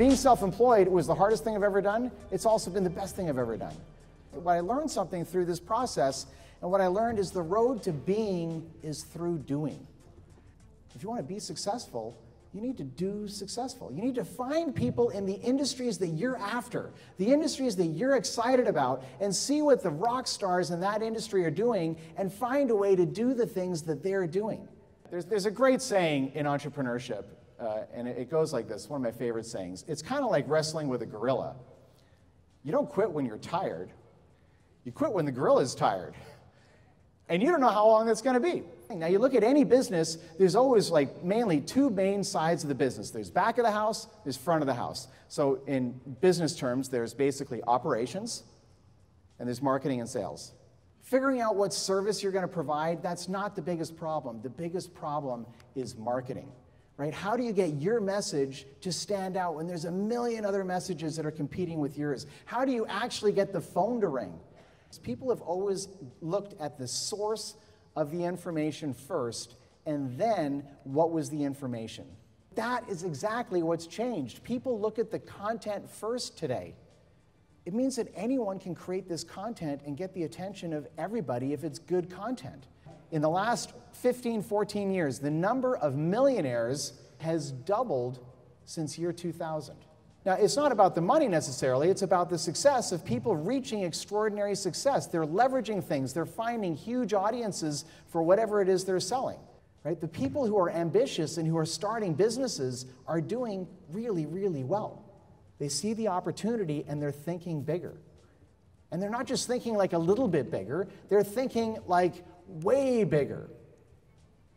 Being self-employed was the hardest thing I've ever done. It's also been the best thing I've ever done. What I learned something through this process, and what I learned is the road to being is through doing. If you want to be successful, you need to do successful. You need to find people in the industries that you're after, the industries that you're excited about, and see what the rock stars in that industry are doing and find a way to do the things that they're doing. There's a great saying in entrepreneurship, and it goes like this, one of my favorite sayings. It's kind of like wrestling with a gorilla. You don't quit when you're tired. You quit when the gorilla's tired. And you don't know how long that's going to be. Now, you look at any business, there's always mainly two main sides of the business. There's back of the house, there's front of the house. So in business terms, there's basically operations, and there's marketing and sales. Figuring out what service you're going to provide, that's not the biggest problem. The biggest problem is marketing, right? How do you get your message to stand out when there's a million other messages that are competing with yours? How do you actually get the phone to ring? People have always looked at the source of the information first, and then what was the information. That is exactly what's changed. People look at the content first today. It means that anyone can create this content and get the attention of everybody if it's good content. In the last 15, 14 years, the number of millionaires has doubled since year 2000. Now, it's not about the money necessarily, it's about the success of people reaching extraordinary success. They're leveraging things, they're finding huge audiences for whatever it is they're selling, right? The people who are ambitious and who are starting businesses are doing really, really well. They see the opportunity and they're thinking bigger. And they're not just thinking like a little bit bigger, they're thinking like way bigger.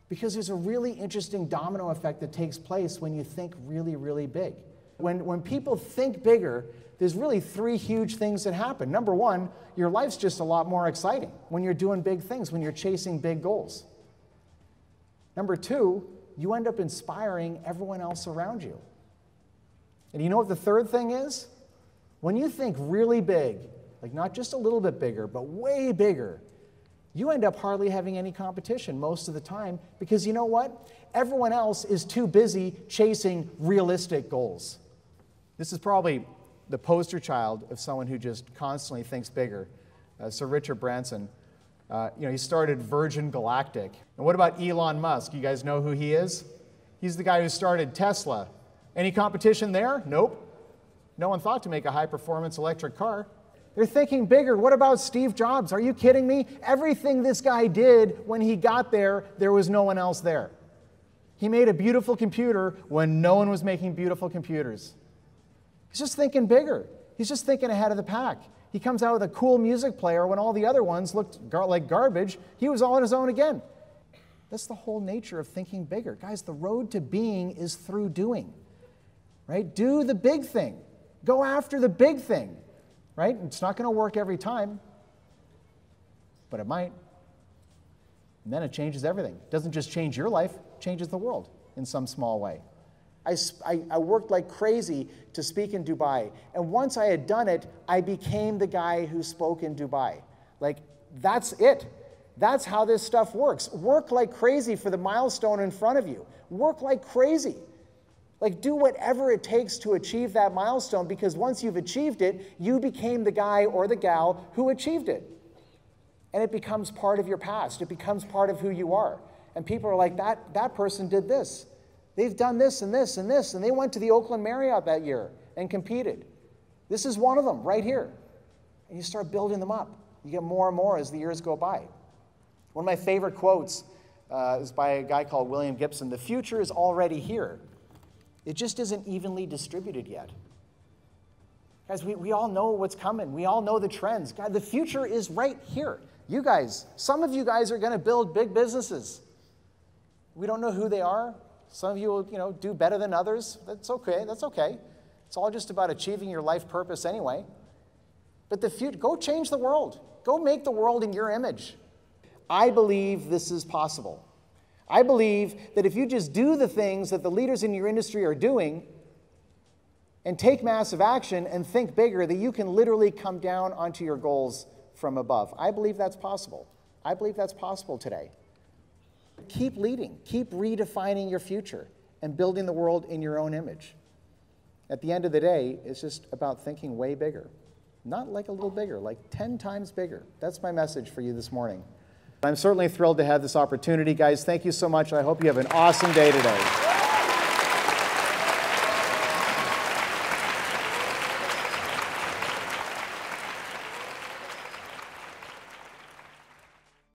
Because there's a really interesting domino effect that takes place when you think really, really big. When people think bigger, there's really three huge things that happen. Number one, your life's just a lot more exciting when you're doing big things, when you're chasing big goals. Number two, you end up inspiring everyone else around you. And you know what the third thing is? When you think really big, like not just a little bit bigger, but way bigger, you end up hardly having any competition most of the time, because you know what? Everyone else is too busy chasing realistic goals. This is probably the poster child of someone who just constantly thinks bigger. Sir Richard Branson, he started Virgin Galactic. And what about Elon Musk? You guys know who he is? He's the guy who started Tesla. Any competition there? Nope. No one thought to make a high-performance electric car. They're thinking bigger. What about Steve Jobs? Are you kidding me? Everything this guy did when he got there, there was no one else there. He made a beautiful computer when no one was making beautiful computers. He's just thinking bigger. He's just thinking ahead of the pack. He comes out with a cool music player when all the other ones looked like garbage. He was all on his own again. That's the whole nature of thinking bigger. Guys, the road to being is through doing, right? Do the big thing. Go after the big thing, right? It's not going to work every time, but it might. And then it changes everything. It doesn't just change your life, it changes the world in some small way. I worked like crazy to speak in Dubai. And once I had done it, I became the guy who spoke in Dubai. Like, that's it. That's how this stuff works. Work like crazy for the milestone in front of you. Work like crazy. Like, do whatever it takes to achieve that milestone, because once you've achieved it, you became the guy or the gal who achieved it. And it becomes part of your past. It becomes part of who you are. And people are like, that person did this. They've done this and this and this, and they went to the Oakland Marriott that year and competed. This is one of them right here. And you start building them up. You get more and more as the years go by. One of my favorite quotes is by a guy called William Gibson. The future is already here. It just isn't evenly distributed yet. Guys, we all know what's coming. We all know the trends. God, the future is right here. You guys, some of you guys are going to build big businesses. We don't know who they are. Some of you will, do better than others. That's okay. That's okay. It's all just about achieving your life purpose anyway. But the future, go change the world. Go make the world in your image. I believe this is possible. I believe that if you just do the things that the leaders in your industry are doing and take massive action and think bigger, that you can literally come down onto your goals from above. I believe that's possible. I believe that's possible today. Keep leading. Keep redefining your future and building the world in your own image. At the end of the day, it's just about thinking way bigger. Not like a little bigger, like 10 times bigger. That's my message for you this morning. I'm certainly thrilled to have this opportunity. Guys, thank you so much. I hope you have an awesome day today.